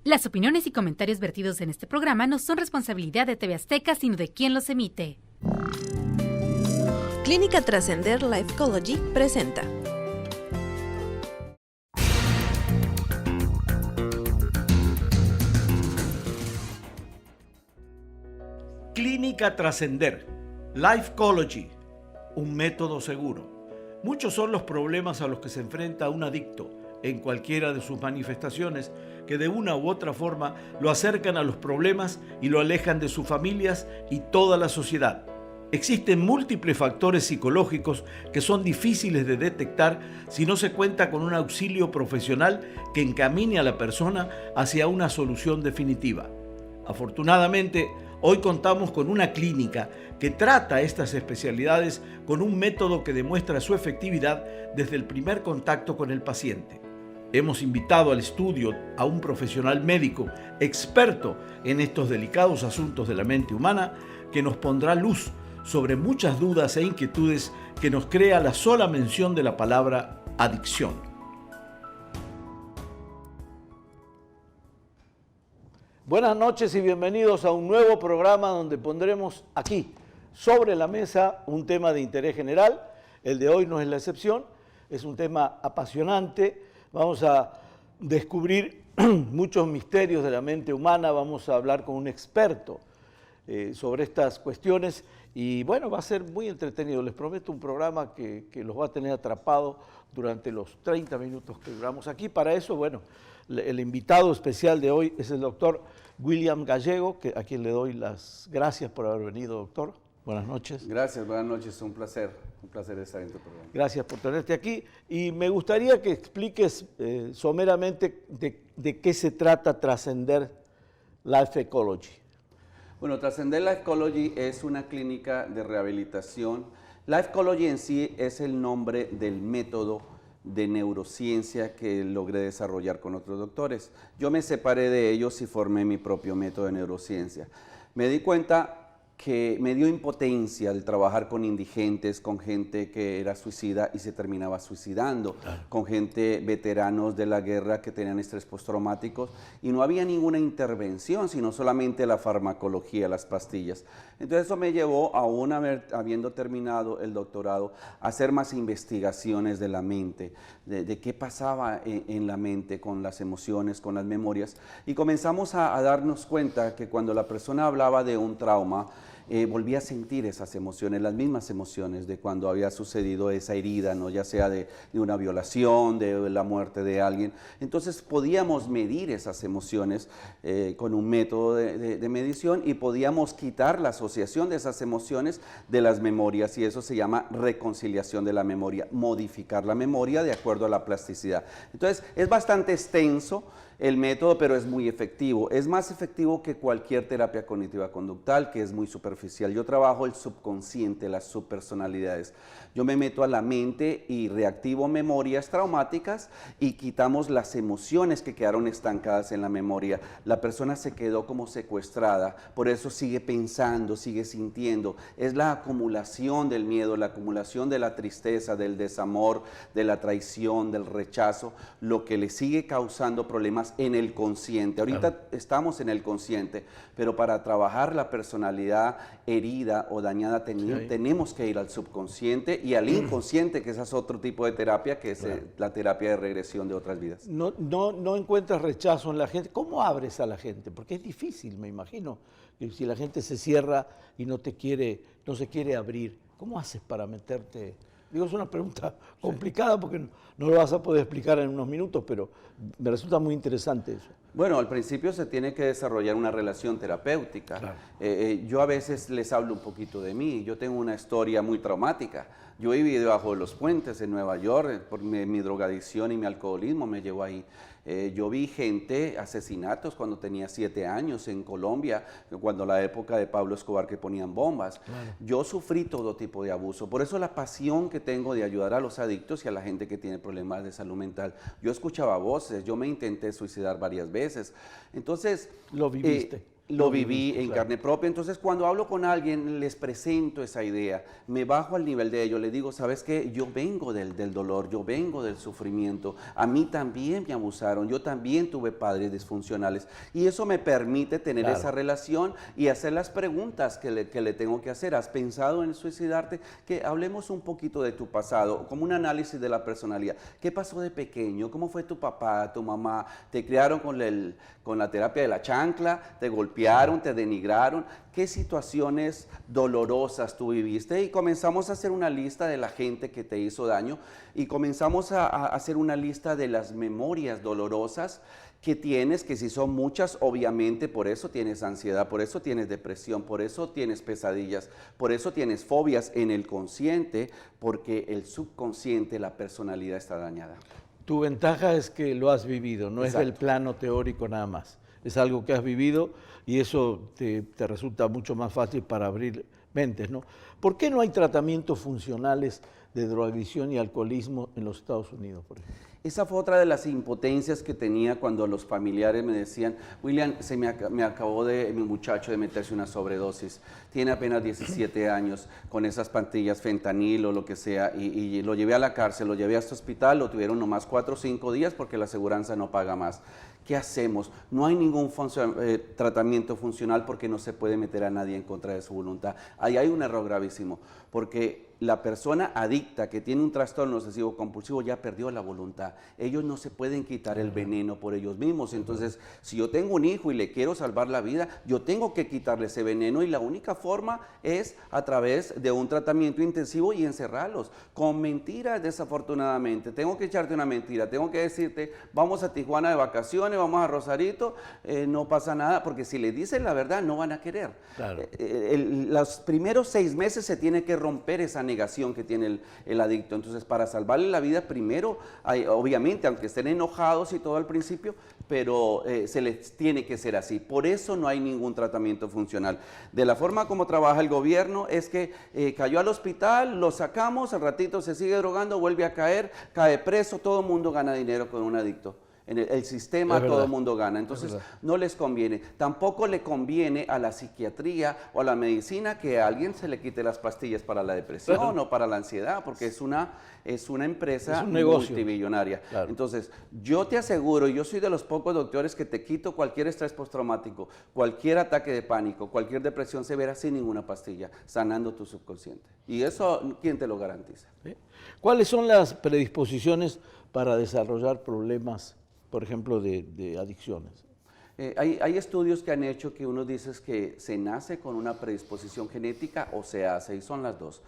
Las opiniones y comentarios vertidos en este programa no son responsabilidad de TV Azteca, sino de quien los emite. Clínica Trascender Lifecology presenta. Clínica Trascender Lifecology, un método seguro. Muchos son los problemas a los que se enfrenta un adicto en cualquiera de sus manifestaciones que de una u otra forma lo acercan a los problemas y lo alejan de sus familias y toda la sociedad. Existen múltiples factores psicológicos que son difíciles de detectar si no se cuenta con un auxilio profesional que encamine a la persona hacia una solución definitiva. Afortunadamente, hoy contamos con una clínica que trata estas especialidades con un método que demuestra su efectividad desde el primer contacto con el paciente. Hemos invitado al estudio a un profesional médico experto en estos delicados asuntos de la mente humana que nos pondrá luz sobre muchas dudas e inquietudes que nos crea la sola mención de la palabra adicción. Buenas noches y bienvenidos a un nuevo programa donde pondremos aquí sobre la mesa un tema de interés general. El de hoy no es la excepción, es un tema apasionante. Vamos a descubrir muchos misterios de la mente humana, vamos a hablar con un experto sobre estas cuestiones y bueno, va a ser muy entretenido. Les prometo un programa que los va a tener atrapados durante los 30 minutos que duramos aquí. Para eso, bueno, el invitado especial de hoy es el doctor William Gallego, a quien le doy las gracias por haber venido, doctor. Buenas noches. Gracias, buenas noches, un placer estar en tu programa. Gracias por tenerte aquí y me gustaría que expliques someramente de qué se trata Trascender Lifecology. Bueno, Trascender Lifecology es una clínica de rehabilitación. Lifecology en sí es el nombre del método de neurociencia que logré desarrollar con otros doctores. Yo me separé de ellos y formé mi propio método de neurociencia. Me di cuenta que me dio impotencia el trabajar con indigentes, con gente que era suicida y se terminaba suicidando, con gente veteranos de la guerra que tenían estrés postraumáticos y no había ninguna intervención, sino solamente la farmacología, las pastillas. Entonces eso me llevó, aún habiendo terminado el doctorado, a hacer más investigaciones de la mente, de qué pasaba en la mente con las emociones, con las memorias, y comenzamos a darnos cuenta que cuando la persona hablaba de un trauma, volvía a sentir esas emociones, las mismas emociones de cuando había sucedido esa herida, ¿no? Ya sea de una violación, de la muerte de alguien. Entonces podíamos medir esas emociones con un método de medición y podíamos quitar la asociación de esas emociones de las memorias y eso se llama reconciliación de la memoria, modificar la memoria de acuerdo a la plasticidad. Entonces es bastante extenso el método, pero es muy efectivo. Es más efectivo que cualquier terapia cognitiva conductal, que es muy superficial. Yo trabajo el subconsciente, las subpersonalidades. Yo me meto a la mente y reactivo memorias traumáticas y quitamos las emociones que quedaron estancadas en la memoria. La persona se quedó como secuestrada, por eso sigue pensando, sigue sintiendo. Es la acumulación del miedo, la acumulación de la tristeza, del desamor, de la traición, del rechazo, lo que le sigue causando problemas en el consciente. Ahorita estamos en el consciente, pero para trabajar la personalidad herida o dañada tenemos que ir al subconsciente y al inconsciente, que ese es otro tipo de terapia, que es la terapia de regresión de otras vidas. No encuentras rechazo en la gente. ¿Cómo abres a la gente? Porque es difícil, me imagino, que si la gente se cierra y no se quiere abrir, ¿cómo haces para meterte? Digo, es una pregunta complicada porque no lo vas a poder explicar en unos minutos, pero me resulta muy interesante eso. Bueno, al principio se tiene que desarrollar una relación terapéutica. Claro. Yo a veces les hablo un poquito de mí. Yo tengo una historia muy traumática. Yo viví debajo de los puentes en Nueva York, por mi drogadicción y mi alcoholismo me llevó ahí. Yo vi gente, asesinatos cuando tenía 7 años en Colombia, cuando la época de Pablo Escobar que ponían bombas. Claro. Yo sufrí todo tipo de abuso, por eso la pasión que tengo de ayudar a los adictos y a la gente que tiene problemas de salud mental. Yo escuchaba voces, yo me intenté suicidar varias veces. Entonces, ¿lo viviste? Lo viví en carne propia. Entonces, cuando hablo con alguien, les presento esa idea, me bajo al nivel de ellos, les digo, ¿sabes qué? Yo vengo del dolor, yo vengo del sufrimiento, a mí también me abusaron, yo también tuve padres disfuncionales, y eso me permite tener esa relación y hacer las preguntas que le tengo que hacer. ¿Has pensado en suicidarte? Que hablemos un poquito de tu pasado, como un análisis de la personalidad. ¿Qué pasó de pequeño? ¿Cómo fue tu papá, tu mamá? ¿Te criaron con la terapia de la chancla? ¿Te golpearon, te denigraron? ¿Qué situaciones dolorosas tú viviste? Y comenzamos a hacer una lista de la gente que te hizo daño y comenzamos a hacer una lista de las memorias dolorosas que tienes, que si son muchas, obviamente por eso tienes ansiedad, por eso tienes depresión, por eso tienes pesadillas, por eso tienes fobias en el consciente, porque el subconsciente, la personalidad está dañada. Tu ventaja es que lo has vivido, no Exacto. es del plano teórico nada más. Es algo que has vivido y eso te resulta mucho más fácil para abrir mentes, ¿no? ¿Por qué no hay tratamientos funcionales de drogadicción y alcoholismo en los Estados Unidos, por ejemplo? Esa fue otra de las impotencias que tenía cuando los familiares me decían, William, me acabó mi muchacho de meterse una sobredosis, tiene apenas 17 años, con esas pastillas, fentanil o lo que sea, y lo llevé a la cárcel, lo llevé a este hospital, lo tuvieron nomás 4 o 5 días porque la aseguranza no paga más. ¿Qué hacemos? No hay ningún tratamiento funcional porque no se puede meter a nadie en contra de su voluntad. Ahí hay un error gravísimo, porque la persona adicta que tiene un trastorno obsesivo compulsivo ya perdió la voluntad. Ellos no se pueden quitar el veneno por ellos mismos. Entonces, si yo tengo un hijo y le quiero salvar la vida, yo tengo que quitarle ese veneno y la única forma es a través de un tratamiento intensivo y encerrarlos. Con mentiras, desafortunadamente. Tengo que echarte una mentira, tengo que decirte, vamos a Tijuana de vacaciones, vamos a Rosarito, no pasa nada, porque si le dicen la verdad no van a querer. Claro. Los primeros 6 meses se tiene que romper esa negación que tiene el adicto. Entonces, para salvarle la vida, primero, obviamente, aunque estén enojados y todo al principio, pero se les tiene que ser así. Por eso no hay ningún tratamiento funcional. De la forma como trabaja el gobierno es que cayó al hospital, lo sacamos, al ratito se sigue drogando, vuelve a caer, cae preso, todo el mundo gana dinero con un adicto. En el sistema todo el mundo gana, entonces no les conviene. Tampoco le conviene a la psiquiatría o a la medicina que a alguien se le quite las pastillas para la depresión o para la ansiedad, porque es una empresa, es un negocio multimillonaria. Claro. Entonces, yo te aseguro, yo soy de los pocos doctores que te quito cualquier estrés postraumático, cualquier ataque de pánico, cualquier depresión severa sin ninguna pastilla, sanando tu subconsciente. Y eso, ¿quién te lo garantiza? ¿Sí? ¿Cuáles son las predisposiciones para desarrollar problemas, por ejemplo, de adicciones? Hay estudios que han hecho que uno dice que se nace con una predisposición genética o se hace, y son las dos.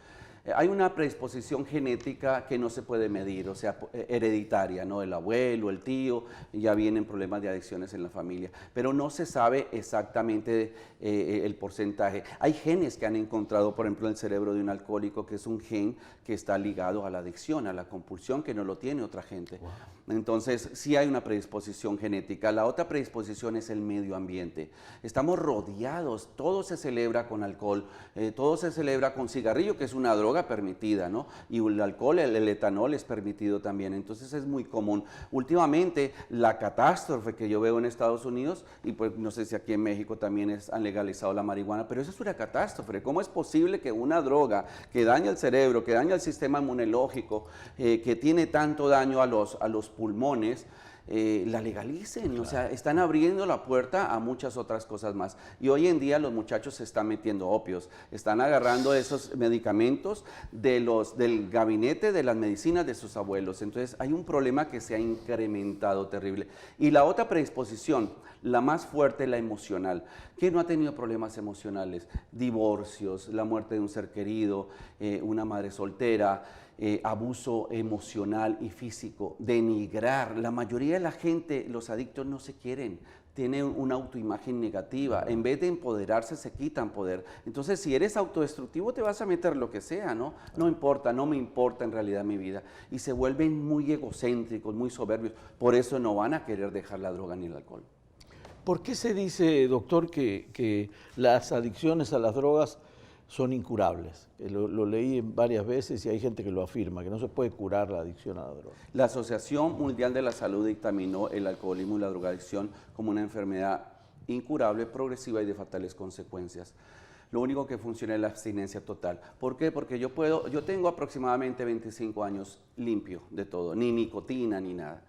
Hay una predisposición genética que no se puede medir, o sea, hereditaria, ¿no? El abuelo, el tío, ya vienen problemas de adicciones en la familia, pero no se sabe exactamente el porcentaje. Hay genes que han encontrado, por ejemplo, en el cerebro de un alcohólico, que es un gen que está ligado a la adicción, a la compulsión, que no lo tiene otra gente. Wow. Entonces, sí hay una predisposición genética. La otra predisposición es el medio ambiente. Estamos rodeados, todo se celebra con alcohol, todo se celebra con cigarrillo, que es una droga permitida, ¿no? Y el alcohol, el etanol es permitido también, entonces es muy común. Últimamente, la catástrofe que yo veo en Estados Unidos, y pues no sé si aquí en México también han legalizado la marihuana, pero eso es una catástrofe. ¿Cómo es posible que una droga que daña el cerebro, que daña el sistema inmunológico, que tiene tanto daño a los pulmones, la legalicen? Claro. O sea, están abriendo la puerta a muchas otras cosas más. Y hoy en día los muchachos se están metiendo opios, están agarrando esos medicamentos del gabinete de las medicinas de sus abuelos. Entonces hay un problema que se ha incrementado terrible. Y la otra predisposición, la más fuerte, la emocional. ¿Quién no ha tenido problemas emocionales? Divorcios, la muerte de un ser querido, una madre soltera, abuso emocional y físico, denigrar. La mayoría de la gente, los adictos, no se quieren, tienen una autoimagen negativa. En vez de empoderarse, se quitan poder. Entonces, si eres autodestructivo, te vas a meter lo que sea, ¿no? No importa, no me importa en realidad mi vida. Y se vuelven muy egocéntricos, muy soberbios. Por eso no van a querer dejar la droga ni el alcohol. ¿Por qué se dice, doctor, que las adicciones a las drogas son incurables? Lo leí varias veces y hay gente que lo afirma, que no se puede curar la adicción a la droga. La Asociación Mundial de la Salud dictaminó el alcoholismo y la drogadicción como una enfermedad incurable, progresiva y de fatales consecuencias. Lo único que funciona es la abstinencia total. ¿Por qué? Porque yo tengo aproximadamente 25 años limpio de todo, ni nicotina ni nada.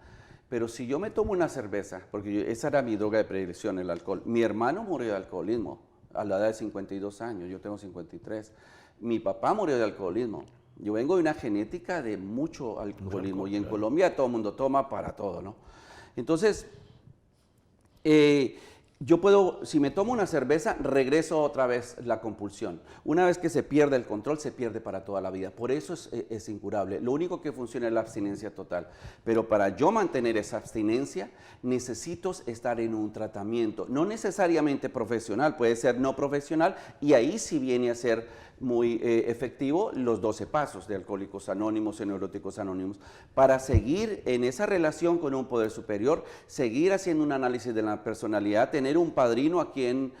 Pero si yo me tomo una cerveza, porque esa era mi droga de predilección, el alcohol. Mi hermano murió de alcoholismo a la edad de 52 años, yo tengo 53. Mi papá murió de alcoholismo. Yo vengo de una genética de mucho alcoholismo y en Colombia todo el mundo toma para todo, ¿no? Entonces, yo puedo, si me tomo una cerveza, regreso otra vez la compulsión. Una vez que se pierde el control, se pierde para toda la vida. Por eso es incurable. Lo único que funciona es la abstinencia total. Pero para yo mantener esa abstinencia, necesito estar en un tratamiento. No necesariamente profesional, puede ser no profesional, y ahí sí viene a ser muy efectivo los 12 pasos de Alcohólicos Anónimos y Neuróticos Anónimos, para seguir en esa relación con un poder superior, seguir haciendo un análisis de la personalidad, tener un padrino a quien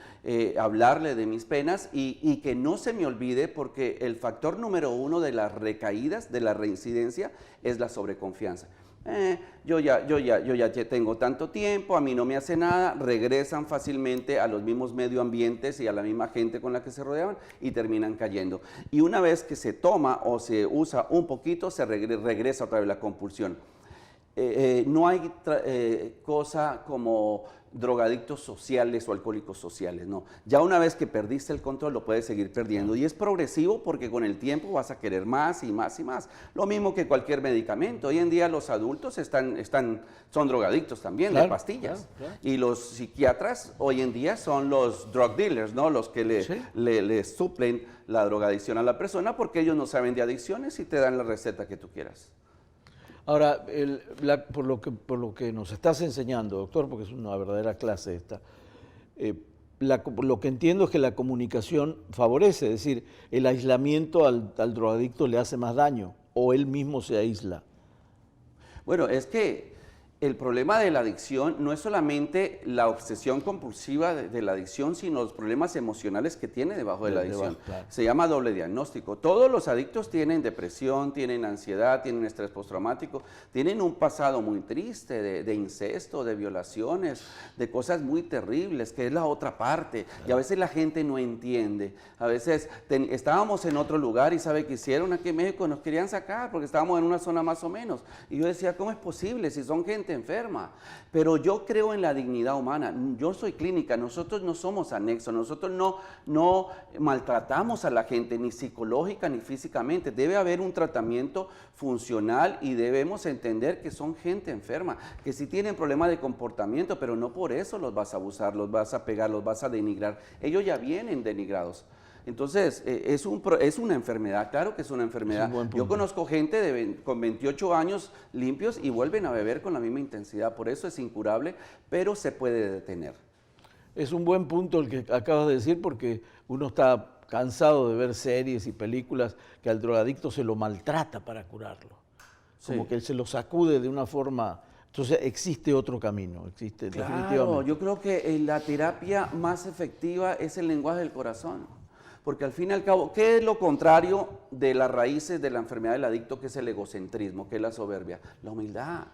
hablarle de mis penas y que no se me olvide, porque el factor número 1 de las recaídas, de la reincidencia, es la sobreconfianza. Yo ya tengo tanto tiempo, a mí no me hace nada, regresan fácilmente a los mismos medio ambientes y a la misma gente con la que se rodeaban y terminan cayendo. Y una vez que se toma o se usa un poquito, se regresa otra vez la compulsión. No hay cosa como drogadictos sociales o alcohólicos sociales, no. Ya una vez que perdiste el control, lo puedes seguir perdiendo, y es progresivo porque con el tiempo vas a querer más y más y más. Lo mismo que cualquier medicamento. Hoy en día los adultos son drogadictos también, claro, de pastillas. Claro. Y los psiquiatras hoy en día son los drug dealers, ¿no? Los que le suplen la drogadicción a la persona, porque ellos no saben de adicciones y te dan la receta que tú quieras. Ahora, por lo que nos estás enseñando, doctor, porque es una verdadera clase esta, lo que entiendo es que la comunicación favorece, es decir, el aislamiento al drogadicto le hace más daño, o él mismo se aísla. Bueno, es que el problema de la adicción no es solamente la obsesión compulsiva de la adicción, sino los problemas emocionales que tiene debajo de la adicción. Claro. Se llama doble diagnóstico. Todos los adictos tienen depresión, tienen ansiedad, tienen estrés postraumático, tienen un pasado muy triste de incesto, de violaciones, de cosas muy terribles, que es la otra parte. Claro. Y a veces la gente no entiende. A veces estábamos en otro lugar y ¿sabe qué hicieron aquí en México? Nos querían sacar porque estábamos en una zona más o menos. Y yo decía, ¿cómo es posible si son gente enferma? Pero yo creo en la dignidad humana. Yo soy clínica, nosotros no somos anexos, nosotros no maltratamos a la gente ni psicológica ni físicamente. Debe haber un tratamiento funcional y debemos entender que son gente enferma, que sí tienen problemas de comportamiento, pero no por eso los vas a abusar, los vas a pegar, los vas a denigrar. Ellos ya vienen denigrados. Entonces, es una enfermedad, claro que es una enfermedad. Yo conozco gente con 28 años limpios y vuelven a beber con la misma intensidad, por eso es incurable, pero se puede detener. Es un buen punto el que acabas de decir, porque uno está cansado de ver series y películas que al drogadicto se lo maltrata para curarlo. Como que él se lo sacude de una forma. Entonces existe otro camino, existe definitivamente. Claro, yo creo que la terapia más efectiva es el lenguaje del corazón. Porque al fin y al cabo, ¿qué es lo contrario de las raíces de la enfermedad del adicto, que es el egocentrismo, que es la soberbia? La humildad.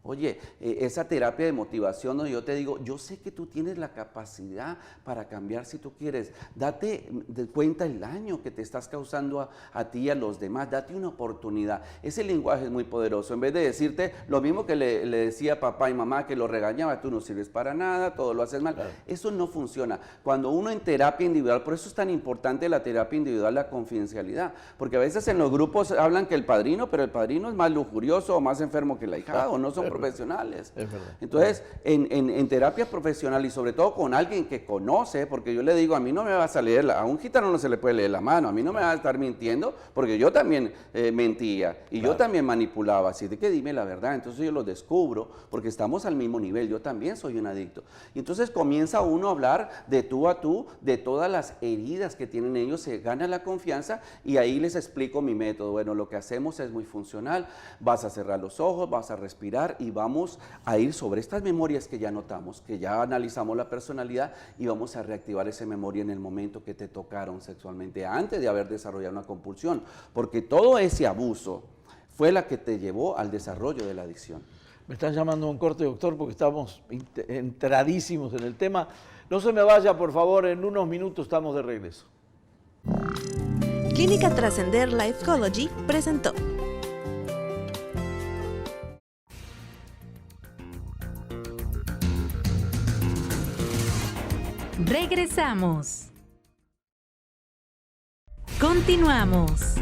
Oye, esa terapia de motivación donde yo te digo, yo sé que tú tienes la capacidad para cambiar si tú quieres. Date cuenta el daño que te estás causando a ti y a los demás. Date una oportunidad. Ese lenguaje es muy poderoso. En vez de decirte lo mismo que le decía papá y mamá, que lo regañaba, tú no sirves para nada, todo lo haces mal. Claro. Eso no funciona. Cuando uno en terapia individual, por eso es tan importante la terapia individual, la confidencialidad. Porque a veces en los grupos hablan que el padrino, pero el padrino es más lujurioso o más enfermo que el ahijado, no son profesionales. Es verdad. Entonces, en terapia profesional y sobre todo con alguien que conoce, porque yo le digo, a mí no me vas a leer, a un gitano no se le puede leer la mano, a mí no me vas a estar mintiendo, porque yo también mentía y yo también manipulaba, así de que dime la verdad. Entonces yo lo descubro, porque estamos al mismo nivel, yo también soy un adicto. Y entonces comienza uno a hablar de tú a tú, de todas las heridas que tienen ellos, se gana la confianza y ahí les explico mi método. Bueno, lo que hacemos es muy funcional, vas a cerrar los ojos, vas a respirar y vamos a ir sobre estas memorias que ya notamos, que ya analizamos la personalidad, y vamos a reactivar esa memoria en el momento que te tocaron sexualmente, antes de haber desarrollado una compulsión, porque todo ese abuso fue la que te llevó al desarrollo de la adicción. Me están llamando a un corte, doctor, porque estamos entradísimos en el tema. No se me vaya, por favor, en unos minutos estamos de regreso. Clínica Trascender Lifecology presentó. Regresamos. Continuamos.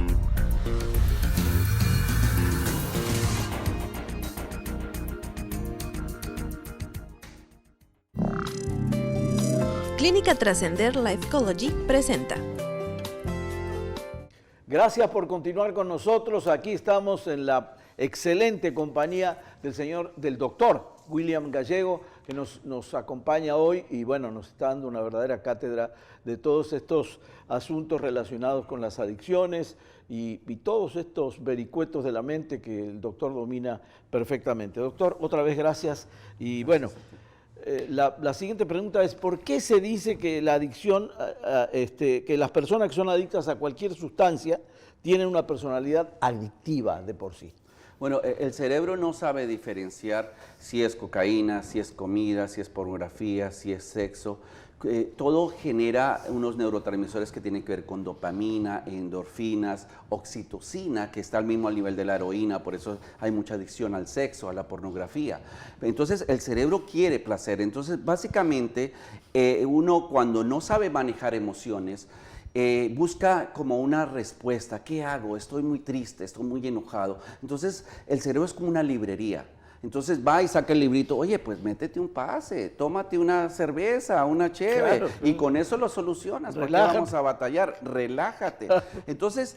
Clínica Trascender Lifecology presenta. Gracias por continuar con nosotros. Aquí estamos en la excelente compañía del doctor William Gallego, que nos acompaña hoy y bueno, nos está dando una verdadera cátedra de todos estos asuntos relacionados con las adicciones y todos estos vericuetos de la mente que el doctor domina perfectamente. Doctor, otra vez gracias y bueno, la siguiente pregunta es: ¿por qué se dice que la adicción, que las personas que son adictas a cualquier sustancia tienen una personalidad adictiva de por sí? Bueno, el cerebro no sabe diferenciar si es cocaína, si es comida, si es pornografía, si es sexo. Todo genera unos neurotransmisores que tienen que ver con dopamina, endorfinas, oxitocina, que está al mismo nivel de la heroína, por eso hay mucha adicción al sexo, a la pornografía. Entonces el cerebro quiere placer. Entonces básicamente uno cuando no sabe manejar emociones, busca como una respuesta. ¿Qué hago? Estoy muy triste, estoy muy enojado. Entonces el cerebro es como una librería. Entonces va y saca el librito, oye, pues métete un pase, tómate una cerveza, una cheve, claro, y con eso lo solucionas. ¿Por qué vamos a batallar? Relájate. Entonces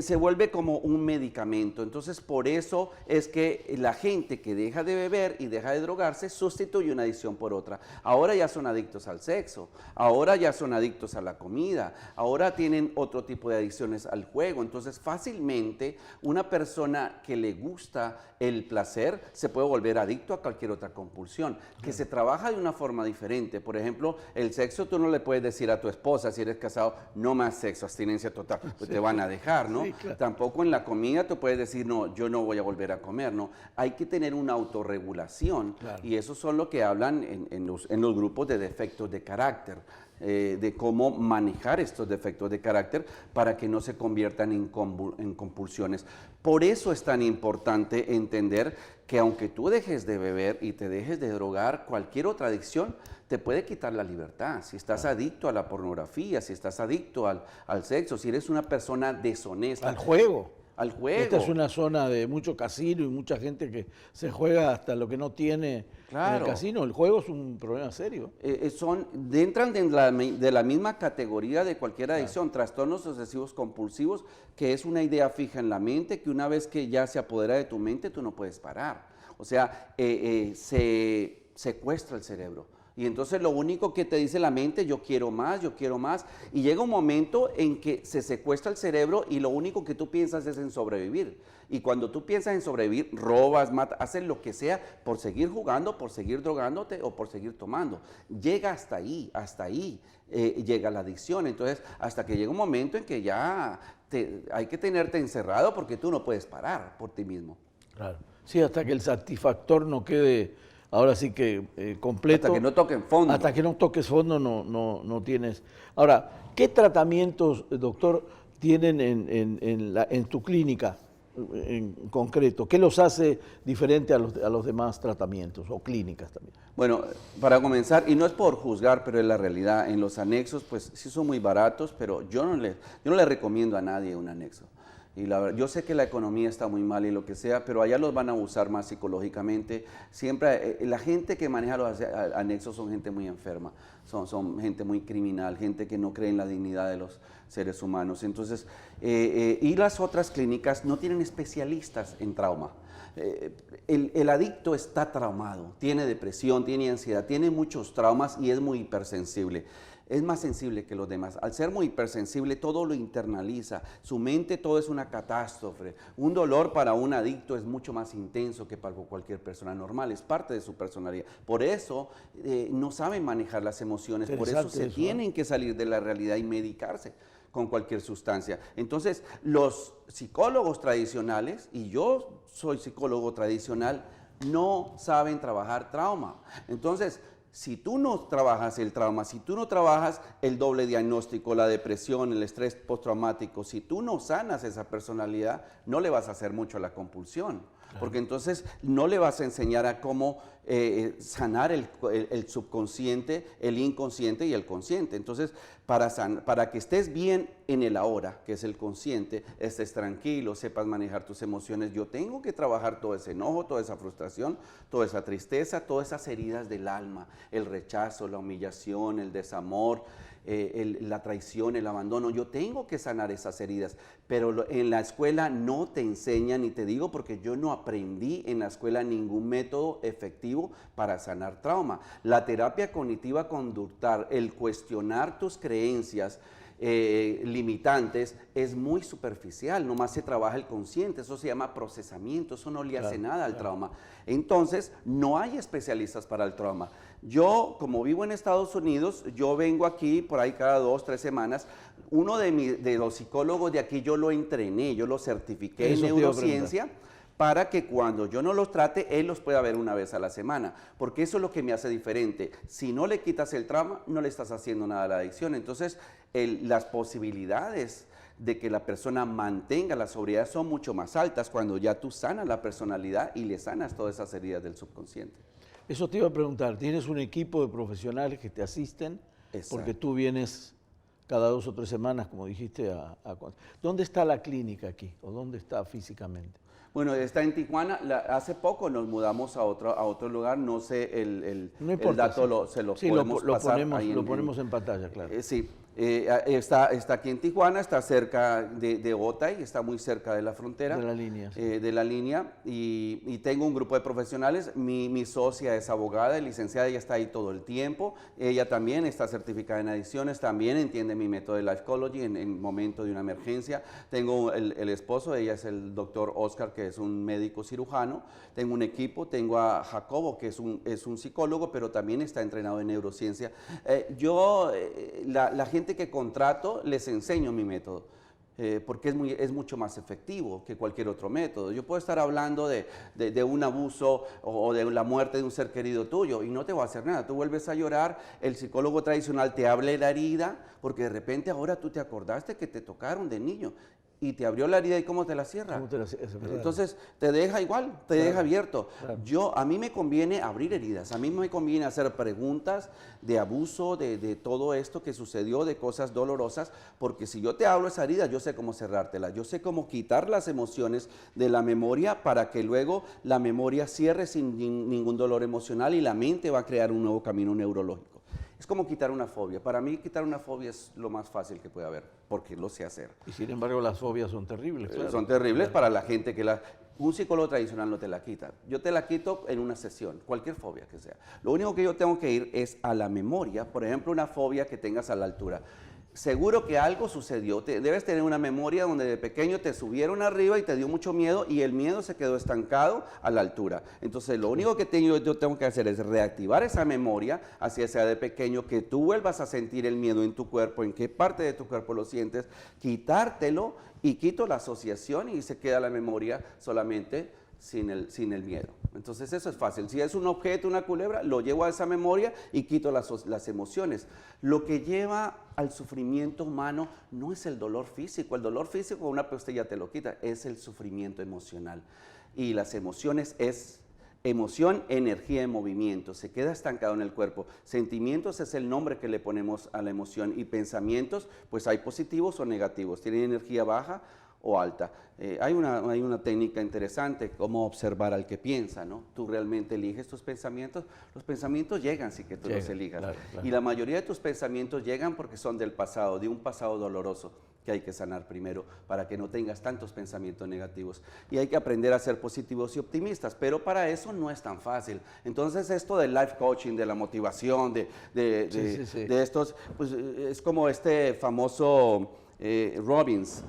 se vuelve como un medicamento. Entonces por eso es que la gente que deja de beber y deja de drogarse sustituye una adicción por otra. Ahora ya son adictos al sexo, ahora ya son adictos a la comida, ahora tienen otro tipo de adicciones al juego. Entonces fácilmente una persona que le gusta el placer se puede volver adicto a cualquier otra compulsión, que se trabaja de una forma diferente. Por ejemplo, el sexo tú no le puedes decir a tu esposa, si eres casado, no más sexo, abstinencia total, pues te van a dejar, ¿no? Sí, claro. Tampoco en la comida tú puedes decir, no, yo no voy a volver a comer, ¿no? Hay que tener una autorregulación, claro. Y eso son lo que hablan en los grupos de defectos de carácter. De cómo manejar estos defectos de carácter para que no se conviertan en compulsiones. Por eso es tan importante entender que aunque tú dejes de beber y te dejes de drogar, cualquier otra adicción te puede quitar la libertad. Si estás adicto a la pornografía, si estás adicto al sexo, si eres una persona deshonesta. Al juego. Al juego. Esta es una zona de mucho casino y mucha gente que se juega hasta lo que no tiene, claro, en el casino. El juego es un problema serio. Entran de la misma categoría de cualquier adicción, claro. Trastornos obsesivos compulsivos, que es una idea fija en la mente, que una vez que ya se apodera de tu mente, tú no puedes parar. O sea, se secuestra el cerebro. Y entonces lo único que te dice la mente, yo quiero más, y llega un momento en que se secuestra el cerebro y lo único que tú piensas es en sobrevivir. Y cuando tú piensas en sobrevivir, robas, matas, haces lo que sea por seguir jugando, por seguir drogándote o por seguir tomando. Llega hasta ahí llega la adicción. Entonces, hasta que llega un momento en que ya hay que tenerte encerrado porque tú no puedes parar por ti mismo. Claro. Sí, hasta que el satisfactor no quede... Ahora sí que completo. Hasta que no toquen fondo. Hasta que no toques fondo no tienes. Ahora, ¿qué tratamientos, doctor, tienen en tu clínica en concreto? ¿Qué los hace diferente a los demás tratamientos o clínicas también? Bueno, para comenzar, y no es por juzgar, pero es la realidad, en los anexos pues sí son muy baratos, pero yo no le recomiendo a nadie un anexo. Y yo sé que la economía está muy mal y lo que sea, pero allá los van a usar más psicológicamente. Siempre la gente que maneja los anexos son gente muy enferma, son gente muy criminal, gente que no cree en la dignidad de los seres humanos. Entonces, y las otras clínicas no tienen especialistas en trauma. El adicto está traumado, tiene depresión, tiene ansiedad, tiene muchos traumas y es muy hipersensible. Es más sensible que los demás. Al ser muy hipersensible, todo lo internaliza. Su mente, todo es una catástrofe. Un dolor para un adicto es mucho más intenso que para cualquier persona normal. Es parte de su personalidad. Por eso no saben manejar las emociones. Por eso se tienen que salir de la realidad y medicarse con cualquier sustancia. Entonces, los psicólogos tradicionales, y yo soy psicólogo tradicional, no saben trabajar trauma. Entonces, Si tú no trabajas el trauma, si tú no trabajas el doble diagnóstico, la depresión, el estrés postraumático, si tú no sanas esa personalidad, no le vas a hacer mucho a la compulsión. Claro. Porque entonces no le vas a enseñar a cómo sanar el subconsciente, el inconsciente y el consciente. Entonces, para que estés bien en el ahora, que es el consciente, estés tranquilo, sepas manejar tus emociones, yo tengo que trabajar todo ese enojo, toda esa frustración, toda esa tristeza, todas esas heridas del alma, el rechazo, la humillación, el desamor, la traición, el abandono. Yo tengo que sanar esas heridas, pero en la escuela no te enseñan, y te digo porque yo no aprendí en la escuela ningún método efectivo para sanar trauma. La terapia cognitiva conductual, el cuestionar tus creencias limitantes, es muy superficial, nomás se trabaja el consciente, eso se llama procesamiento, eso no le hace nada al trauma. Entonces, no hay especialistas para el trauma. Yo, como vivo en Estados Unidos, yo vengo aquí por ahí cada 2, 3 semanas. Uno de los psicólogos de aquí yo lo entrené, yo lo certifiqué en neurociencia, para que cuando yo no los trate, él los pueda ver una vez a la semana, porque eso es lo que me hace diferente. Si no le quitas el trauma, no le estás haciendo nada a la adicción. Entonces, las posibilidades de que la persona mantenga la sobriedad son mucho más altas cuando ya tú sanas la personalidad y le sanas todas esas heridas del subconsciente. Eso te iba a preguntar, ¿tienes un equipo de profesionales que te asisten? Exacto. Porque tú vienes cada 2 o 3 semanas, como dijiste, ¿dónde está la clínica aquí? ¿O dónde está físicamente? Bueno, está en Tijuana. Hace poco nos mudamos a otro lugar. No sé no importa, el dato, se lo podemos pasar. Lo ponemos en pantalla, claro. Sí. Está aquí en Tijuana, está cerca de Otay, está muy cerca de la frontera. De la línea. Sí. De la línea, y tengo un grupo de profesionales. Mi socia es abogada, licenciada, ella está ahí todo el tiempo. Ella también está certificada en adicciones, también entiende mi método de Lifecology en momento de una emergencia. Tengo el esposo, ella es el doctor Oscar, que es un médico cirujano. Tengo un equipo, tengo a Jacobo, que es un psicólogo, pero también está entrenado en neurociencia. La gente que contrato, les enseño mi método, porque es mucho más efectivo que cualquier otro método. Yo puedo estar hablando de un abuso o de la muerte de un ser querido tuyo y no te va a hacer nada. Tú vuelves a llorar, el psicólogo tradicional te habla de la herida, porque de repente ahora tú te acordaste que te tocaron de niño y te abrió la herida, y ¿cómo te la cierra? Entonces te deja igual, te deja abierto. Claro. A mí me conviene abrir heridas, a mí me conviene hacer preguntas de abuso, de todo esto que sucedió, de cosas dolorosas, porque si yo te hablo esa herida, yo sé cómo cerrártela, yo sé cómo quitar las emociones de la memoria para que luego la memoria cierre sin ningún dolor emocional y la mente va a crear un nuevo camino neurológico. Es como quitar una fobia. Para mí, quitar una fobia es lo más fácil que puede haber, porque lo sé hacer. Y sin embargo, las fobias son terribles. Claro. Son terribles para la gente que un psicólogo tradicional no te la quita. Yo te la quito en una sesión, cualquier fobia que sea. Lo único que yo tengo que ir es a la memoria. Por ejemplo, una fobia que tengas a la altura. Seguro que algo sucedió, debes tener una memoria donde de pequeño te subieron arriba y te dio mucho miedo y el miedo se quedó estancado a la altura. Entonces lo único que yo tengo que hacer es reactivar esa memoria, así sea de pequeño, que tú vuelvas a sentir el miedo en tu cuerpo, en qué parte de tu cuerpo lo sientes, quitártelo y quito la asociación y se queda la memoria solamente sin el miedo. Entonces eso es fácil. Si es un objeto, una culebra, lo llevo a esa memoria y quito las emociones. Lo que lleva al sufrimiento humano no es el dolor físico. El dolor físico, una pastilla te lo quita, es el sufrimiento emocional. Y las emociones es emoción, energía en movimiento, se queda estancado en el cuerpo. Sentimientos es el nombre que le ponemos a la emoción, y pensamientos, pues hay positivos o negativos, tienen energía baja o alta. Hay una técnica interesante, cómo observar al que piensa, ¿no? Tú realmente eliges tus pensamientos. Los pensamientos llegan sin que tú los elijas. Claro. Y la mayoría de tus pensamientos llegan porque son del pasado, de un pasado doloroso que hay que sanar primero para que no tengas tantos pensamientos negativos. Y hay que aprender a ser positivos y optimistas, pero para eso no es tan fácil. Entonces esto del life coaching, de la motivación, de estos, pues es como este famoso Robbins.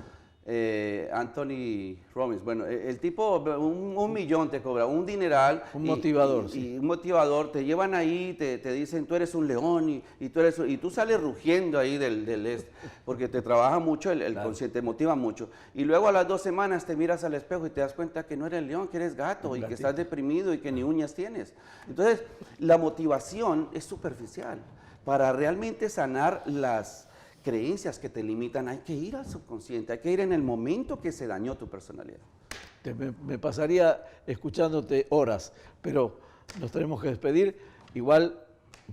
Anthony Robbins. Bueno, el tipo, un millón te cobra, un dineral. Un motivador, sí. Y un motivador, te llevan ahí, te dicen, tú eres un león y tú sales rugiendo ahí porque te trabaja mucho, el consciente, te motiva mucho. Y luego a las 2 semanas te miras al espejo y te das cuenta que no eres león, que eres gato y que estás deprimido y que ni uñas tienes. Entonces, la motivación es superficial. Para realmente sanar las creencias que te limitan, hay que ir al subconsciente, hay que ir en el momento que se dañó tu personalidad. Me pasaría escuchándote horas, pero nos tenemos que despedir. Igual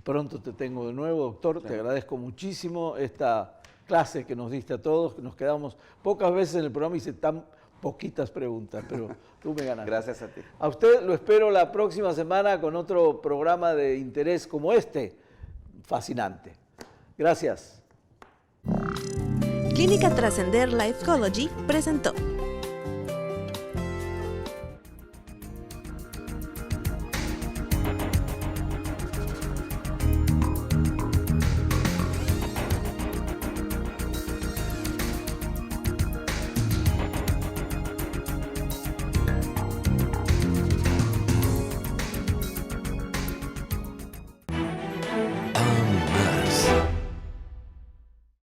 pronto te tengo de nuevo, doctor. Sí. Te agradezco muchísimo esta clase que nos diste a todos. Nos quedamos pocas veces en el programa y hice tan poquitas preguntas, pero tú me ganaste. Gracias a ti. A usted lo espero la próxima semana con otro programa de interés como este. Fascinante. Gracias. Clínica Trascender Lifecology presentó